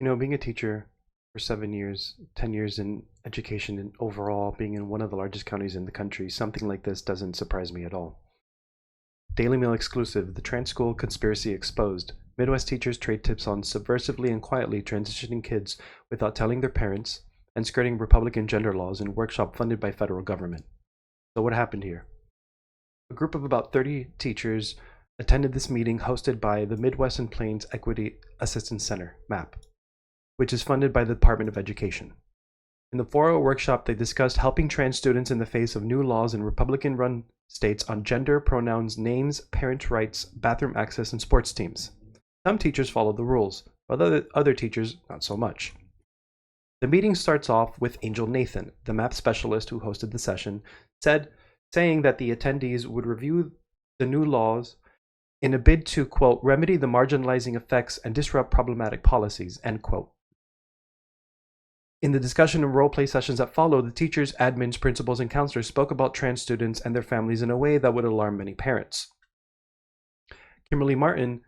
Being a teacher for 7 years, 10 years in education and overall being in one of the largest counties in the country, something like this doesn't surprise me at all. Daily Mail exclusive, the trans school conspiracy exposed. Midwest teachers trade tips on subversively and quietly transitioning kids without telling their parents and skirting Republican gender laws in workshop funded by federal government. So what happened here? A group of about 30 teachers attended this meeting hosted by the Midwest and Plains Equity Assistance Center, MAP, which is funded by the Department of Education. In the 4-hour workshop, they discussed helping trans students in the face of new laws in Republican-run states on gender, pronouns, names, parent rights, bathroom access, and sports teams. Some teachers followed the rules, but other teachers not so much. The meeting starts off with Angel Nathan, the math specialist who hosted the session, saying that the attendees would review the new laws in a bid to, quote, remedy the marginalizing effects and disrupt problematic policies, end quote. In the discussion and role-play sessions that followed, the teachers, admins, principals, and counselors spoke about trans students and their families in a way that would alarm many parents. Kimberly Martin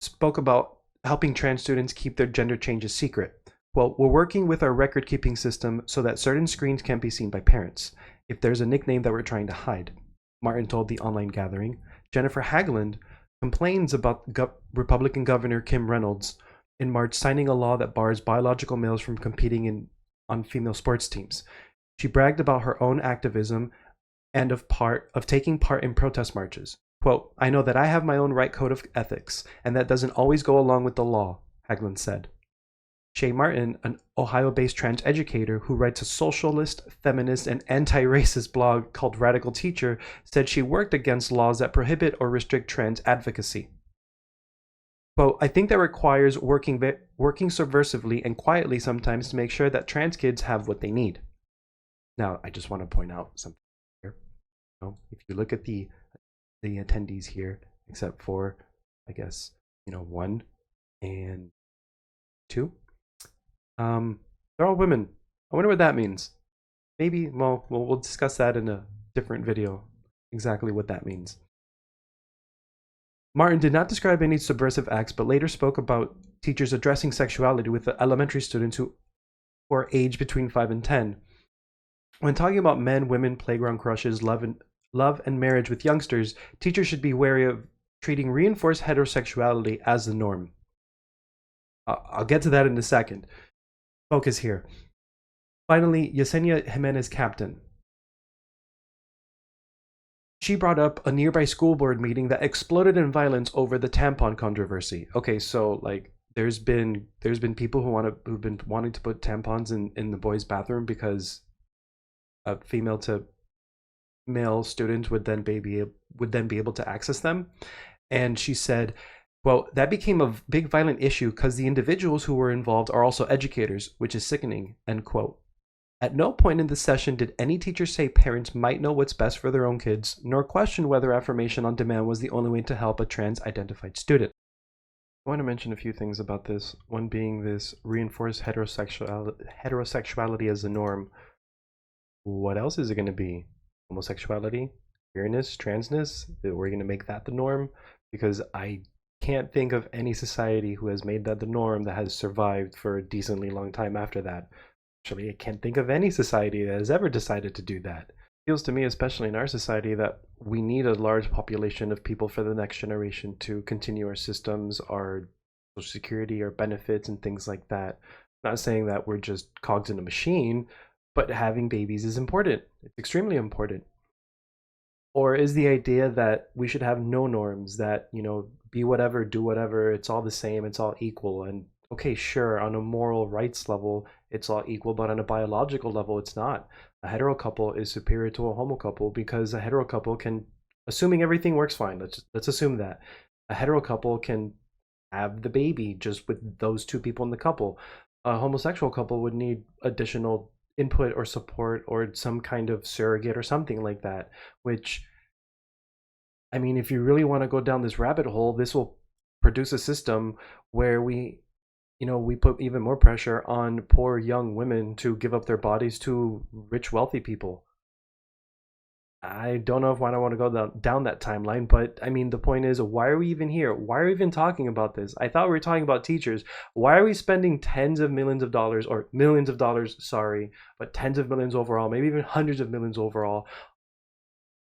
spoke about helping trans students keep their gender changes secret. Well, we're working with our record-keeping system so that certain screens can't be seen by parents if there's a nickname that we're trying to hide, Martin told the online gathering. Jennifer Hagland complains about Republican Governor Kim Reynolds in March signing a law that bars biological males from competing on female sports teams. She bragged about her own activism and of taking part in protest marches. Quote, I know that I have my own right code of ethics, and that doesn't always go along with the law, Hagland said. Shay Martin, an Ohio-based trans educator who writes a socialist, feminist, and anti-racist blog called Radical Teacher, said she worked against laws that prohibit or restrict trans advocacy. Quote, I think that requires working subversively and quietly sometimes to make sure that trans kids have what they need. Now, I just want to point out something here. If you look at the attendees here, except for, I guess, 1 and 2, they're all women. I wonder what that means. Maybe, well, we'll discuss that in a different video, exactly what that means. Martin did not describe any subversive acts, but later spoke about teachers addressing sexuality with the elementary students who are aged between 5 and 10. When talking about men, women, playground crushes, love and marriage with youngsters, teachers should be wary of treating reinforced heterosexuality as the norm. I'll get to that in a second. Focus here. Finally, Yesenia Jimenez Captain. She brought up a nearby school board meeting that exploded in violence over the tampon controversy. Okay, so there's been people who've been wanting to put tampons in the boys' bathroom because a female to male student would then be able to access them. And she said, well, that became a big violent issue because the individuals who were involved are also educators, which is sickening, end quote. At no point in the session did any teacher say parents might know what's best for their own kids, nor question whether affirmation on demand was the only way to help a trans-identified student. I want to mention a few things about this, one being this reinforced heterosexuality as the norm. What else is it going to be? Homosexuality? Queerness? Transness? We're going to make that the norm? Because I can't think of any society who has made that the norm that has survived for a decently long time after that. Actually, I can't think of any society that has ever decided to do that. It feels to me, especially in our society, that we need a large population of people for the next generation to continue our systems, our social security, our benefits, and things like that. I'm not saying that we're just cogs in a machine, but having babies is important. It's extremely important. Or is the idea that we should have no norms, that, be whatever, do whatever, it's all the same, it's all equal, and okay, sure, on a moral rights level, it's all equal, but on a biological level, it's not. A hetero couple is superior to a homo couple because a hetero couple can, assuming everything works fine, let's assume that, a hetero couple can have the baby just with those two people in the couple. A homosexual couple would need additional input or support or some kind of surrogate or something like that, which, I mean, if you really want to go down this rabbit hole, this will produce a system where we put even more pressure on poor young women to give up their bodies to rich, wealthy people. I don't know if I want to go down that timeline, but I mean, the point is, why are we even here? Why are we even talking about this? I thought we were talking about teachers. Why are we spending tens of millions of dollars, or millions of dollars, sorry, but tens of millions overall, maybe even hundreds of millions overall,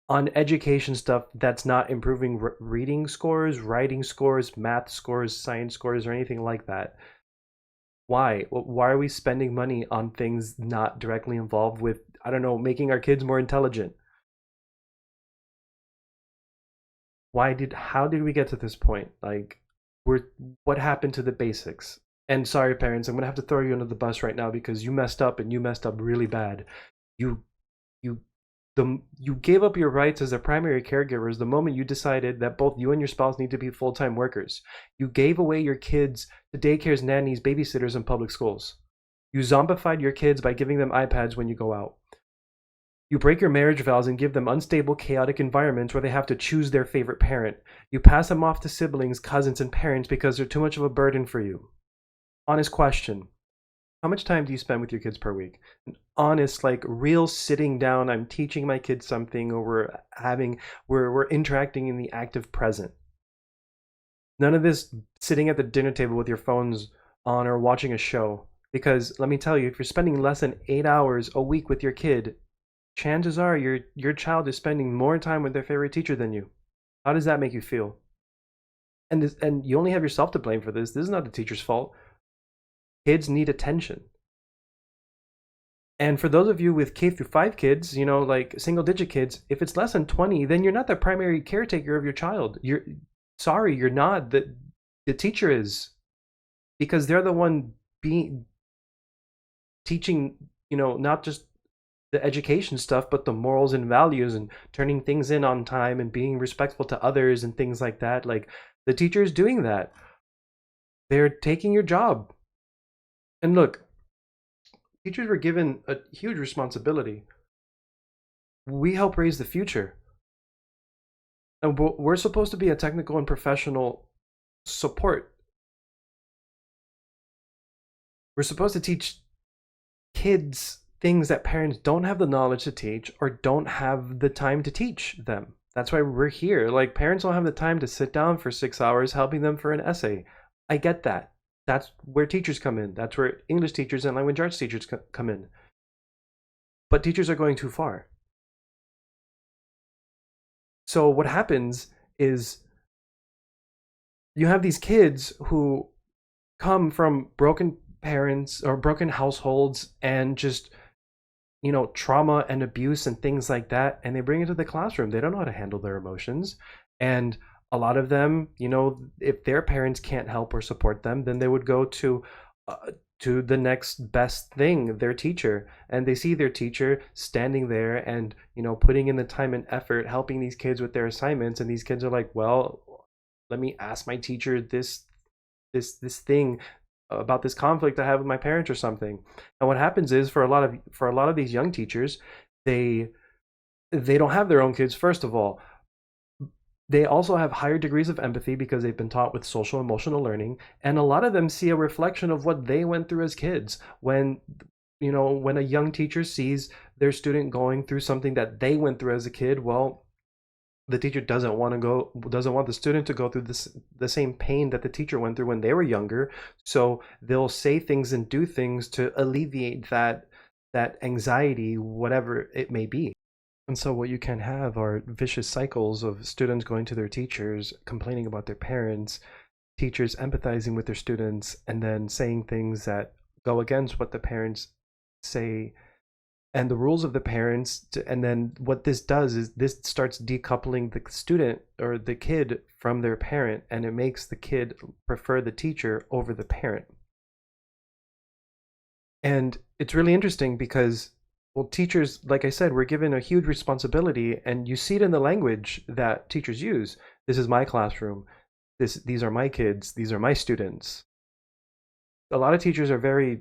on education stuff that's not improving reading scores, writing scores, math scores, science scores, or anything like that? Why? Why are we spending money on things not directly involved with, I don't know, making our kids more intelligent? How did we get to this point? Like, we're what happened to the basics? And sorry, parents, I'm gonna have to throw you under the bus right now because you messed up, and you messed up really bad. You you you gave up your rights as their primary caregivers the moment you decided that both you and your spouse need to be full-time workers. You gave away your kids to daycares, nannies, babysitters, and public schools. You zombified your kids by giving them iPads when you go out. You break your marriage vows and give them unstable, chaotic environments where they have to choose their favorite parent. You pass them off to siblings, cousins, and parents because they're too much of a burden for you. Honest question. How much time do you spend with your kids per week? An honest, like, real sitting down, I'm teaching my kids something, or we're interacting in the active present. None of this sitting at the dinner table with your phones on or watching a show. Because let me tell you, if you're spending less than 8 hours a week with your kid, chances are your child is spending more time with their favorite teacher than you. How does that make you feel? And you only have yourself to blame for this. This is not the teacher's fault. Kids need attention. And for those of you with K through 5 kids, like single digit kids, if it's less than 20, then you're not the primary caretaker of your child. You're not. The teacher is, because they're the one being teaching, not just the education stuff, but the morals and values and turning things in on time and being respectful to others and things like that. Like, the teacher is doing that. They're taking your job. And look, teachers were given a huge responsibility. We help raise the future. And we're supposed to be a technical and professional support. We're supposed to teach kids things that parents don't have the knowledge to teach or don't have the time to teach them. That's why we're here. Like, parents don't have the time to sit down for 6 hours helping them for an essay. I get that. That's where teachers come in. That's where English teachers and language arts teachers come in. But teachers are going too far. So what happens is you have these kids who come from broken parents or broken households and just trauma and abuse and things like that, and they bring it to the classroom. They don't know how to handle their emotions, and a lot of them, if their parents can't help or support them, then they would go to the next best thing, their teacher, and they see their teacher standing there and putting in the time and effort helping these kids with their assignments, and these kids are like, well, let me ask my teacher this thing about this conflict I have with my parents or something. And what happens is, for a lot of these young teachers, they don't have their own kids. First of all, they also have higher degrees of empathy because they've been taught with social emotional learning, and a lot of them see a reflection of what they went through as kids. When a young teacher sees their student going through something that they went through as a kid, well, the teacher doesn't want the student to go through the same pain that the teacher went through when they were younger. So they'll say things and do things to alleviate that anxiety, whatever it may be. And so what you can have are vicious cycles of students going to their teachers, complaining about their parents, teachers empathizing with their students, and then saying things that go against what the parents say and the rules of the parents. And then what this does is this starts decoupling the student or the kid from their parent, and it makes the kid prefer the teacher over the parent. And it's really interesting because, well, teachers, like I said, were given a huge responsibility, and you see it in the language that teachers use. This is my classroom. These are my kids. These are my students. A lot of teachers are very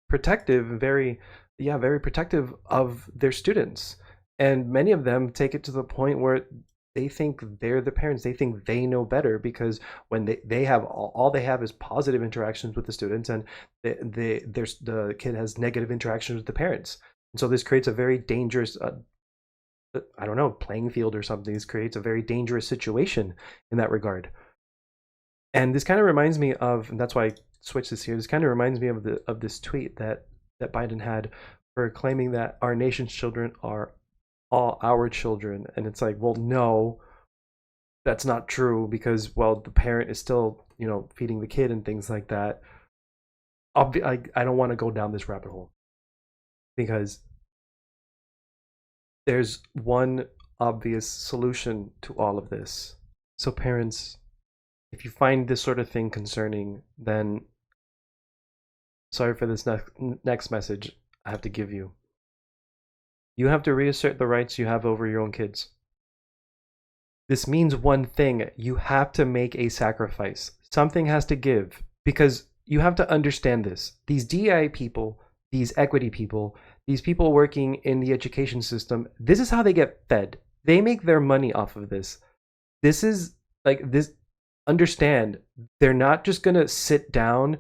protective, very protective of their students. And many of them take it to the point where they think they're the parents. They think they know better, because when they have all they have is positive interactions with the students, and the kid has negative interactions with the parents. And so this creates a very dangerous I don't know, playing field or something. This creates a very dangerous situation in that regard. And this kind of reminds me of, and that's why I switched this here. This kind of reminds me of this tweet that Biden had for claiming that our nation's children are all our children. And it's like, well, no, that's not true, because, well, the parent is still, feeding the kid and things like that. I don't want to go down this rabbit hole, because there's one obvious solution to all of this. So parents, if you find this sort of thing concerning, then sorry for this next message I have to give you. You have to reassert the rights you have over your own kids. This means one thing: you have to make a sacrifice. Something has to give, because you have to understand this. These DEI people, these equity people, these people working in the education system, this is how they get fed. They make their money off of this. This is like this. Understand, they're not just going to sit down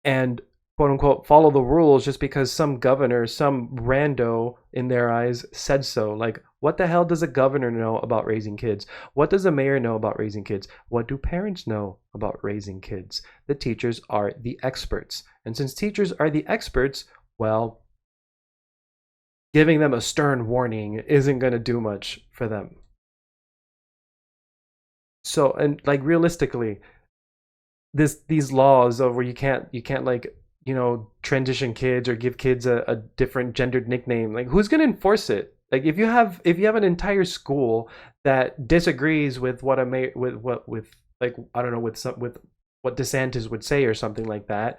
and quote unquote follow the rules just because some governor, some rando in their eyes said so. Like, what the hell does a governor know about raising kids? What does a mayor know about raising kids? What do parents know about raising kids? The teachers are the experts. And since teachers are the experts, well, giving them a stern warning isn't going to do much for them. So, and like realistically, these laws of where you can't like, transition kids or give kids a different gendered nickname, like, who's going to enforce it? Like, if you have an entire school that disagrees with what with like, I don't know, with what DeSantis would say or something like that,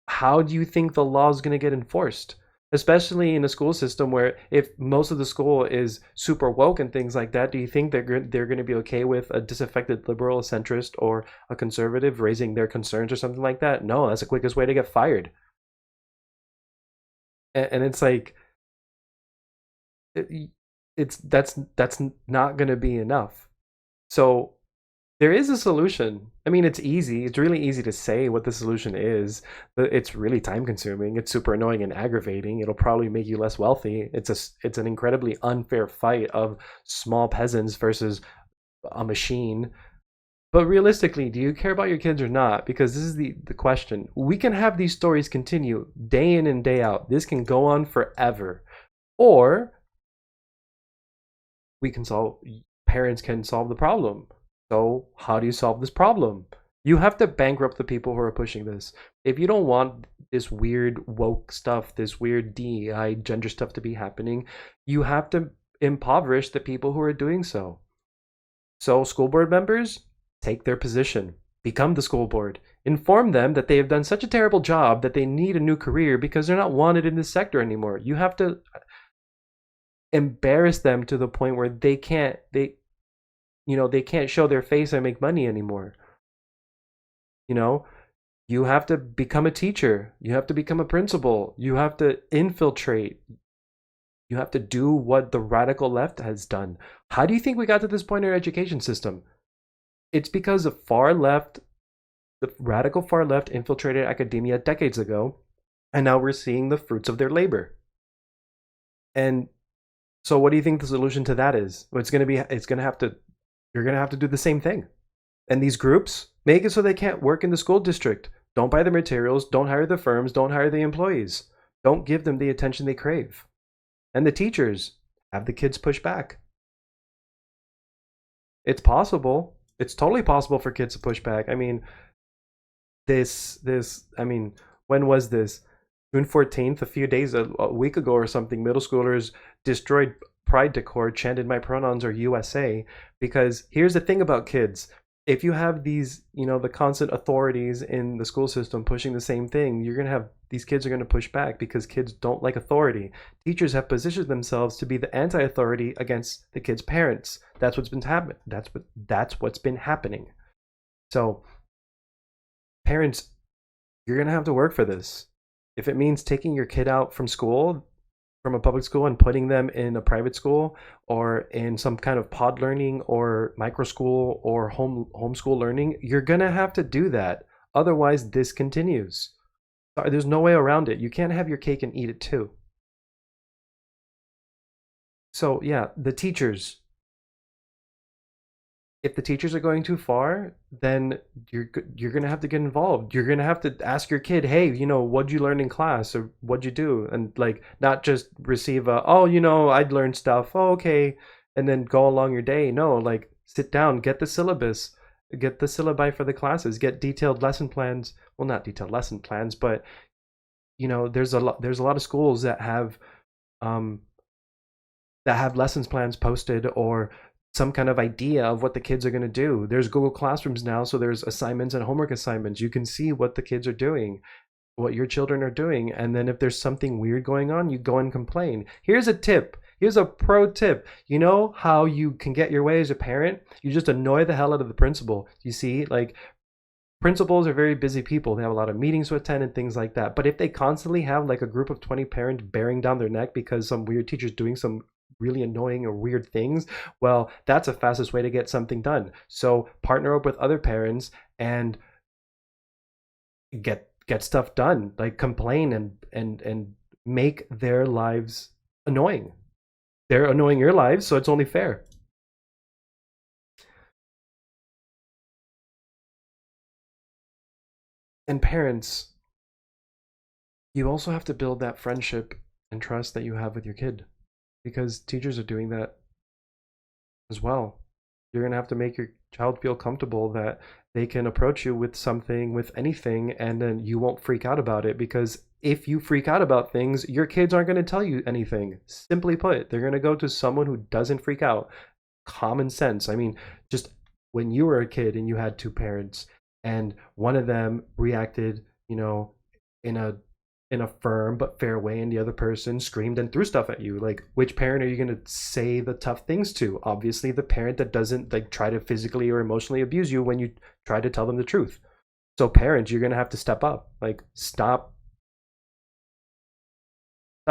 how do you think the law is going to get enforced? Especially in a school system where, if most of the school is super woke and things like that, do you think they're going to be okay with a disaffected liberal, a centrist, or a conservative raising their concerns or something like that? No, that's the quickest way to get fired. And it's like, it's that's not going to be enough. So there is a solution. I mean, it's easy. It's really easy to say what the solution is, but it's really time consuming. It's super annoying and aggravating. It'll probably make you less wealthy. It's an incredibly unfair fight of small peasants versus a machine. But realistically, do you care about your kids or not? Because this is the question. We can have these stories continue day in and day out. This can go on forever. Or parents can solve the problem. So how do you solve this problem? You have to bankrupt the people who are pushing this. If you don't want this weird woke stuff, this weird DEI gender stuff to be happening, you have to impoverish the people who are doing so. So school board members, take their position. Become the school board. Inform them that they have done such a terrible job that they need a new career because they're not wanted in this sector anymore. You have to embarrass them to the point where they can't show their face and make money anymore. You have to become a teacher. You have to become a principal. You have to infiltrate. You have to do what the radical left has done. How do you think we got to this point in our education system? It's because the radical far left infiltrated academia decades ago, and now we're seeing the fruits of their labor. And so what do you think the solution to that is? You're going to have to do the same thing. And these groups, make it so they can't work in the school district. Don't buy the materials, don't hire the firms, don't hire the employees. Don't give them the attention they crave. And the teachers, have the kids push back. It's possible. It's totally possible for kids to push back. I mean, when was this? June 14th, a week ago or something, middle schoolers destroyed pride decor, chanted "My pronouns are USA," because here's the thing about kids. If you have these, the constant authorities in the school system pushing the same thing, these kids are going to push back because kids don't like authority. Teachers have positioned themselves to be the anti-authority against the kids' parents. That's what's been happening. That's what's been happening. So, parents, you're going to have to work for this. If it means taking your kid out from school, from a public school, and putting them in a private school or in some kind of pod learning or micro school or homeschool learning, you're going to have to do that. Otherwise, this continues. There's no way around it. You can't have your cake and eat it too. So yeah, the teachers, if the teachers are going too far, then you're gonna have to get involved. You're gonna have to ask your kid, hey, what'd you learn in class, or what'd you do, and like not just receive a, oh, I'd learned stuff. Oh, okay, and then go along your day. No, like sit down, get the syllabus, get the syllabi for the classes, get detailed lesson plans. Well, not detailed lesson plans, but there's a lot of schools um that have lessons plans posted, or some kind of idea of what the kids are going to do. There's Google Classrooms now, so there's assignments and homework assignments. You can see what the kids are doing, what your children are doing, and then if there's something weird going on, you go and complain. Here's a tip. Here's a pro tip. You know how you can get your way as a parent? You just annoy the hell out of the principal. You see, like, principals are very busy people. They have a lot of meetings to attend and things like that. But if they constantly have like a group of 20 parents bearing down their neck because some weird teacher's doing some really annoying or weird things, well, that's the fastest way to get something done. So partner up with other parents and get stuff done. Like complain and make their lives annoying. They're annoying your lives, so it's only fair. And parents, you also have to build that friendship and trust that you have with your kid, because teachers are doing that as well. You're going to have to make your child feel comfortable that they can approach you with something, with anything, and then you won't freak out about it, because if you freak out about things, your kids aren't going to tell you anything. Simply put, they're going to go to someone who doesn't freak out. Common sense. I mean, just when you were a kid and you had two parents and one of them reacted, in a firm but fair way, and the other person screamed and threw stuff at you, like, which parent are you going to say the tough things to? Obviously the parent that doesn't like try to physically or emotionally abuse you when you try to tell them the truth. So parents, you're going to have to step up. Like, stop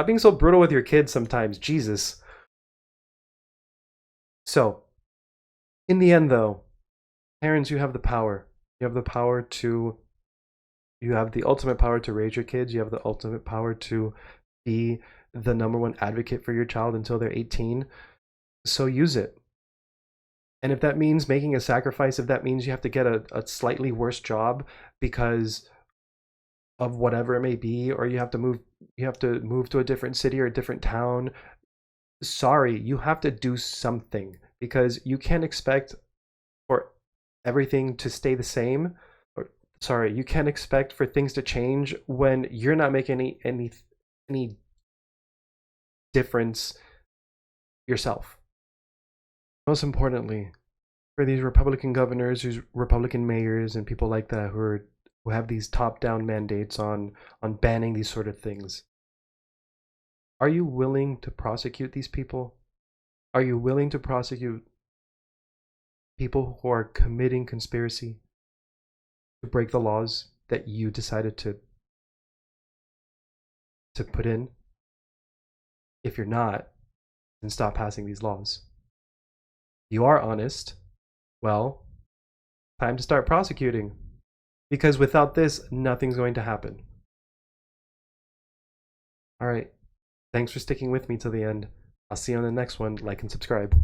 being so brutal with your kids sometimes. Jesus. So in the end though, parents, you have the power. You have the ultimate power to raise your kids. You have the ultimate power to be the number one advocate for your child until they're 18. So use it. And if that means making a sacrifice, if that means you have to get a slightly worse job because of whatever it may be, or you have to move to a different city or a different town, sorry, you have to do something, because you can't expect for everything to stay the same. Or sorry, you can't expect for things to change when you're not making any difference yourself. Most importantly, for these Republican governors, who's Republican mayors and people like that who have these top-down mandates on banning these sort of things, are you willing to prosecute these people? Are you willing to prosecute people who are committing conspiracy to break the laws that you decided to put in? If you're not, then stop passing these laws. You are honest, well, time to start prosecuting. Because without this, nothing's going to happen. All right. Thanks for sticking with me till the end. I'll see you on the next one. Like and subscribe.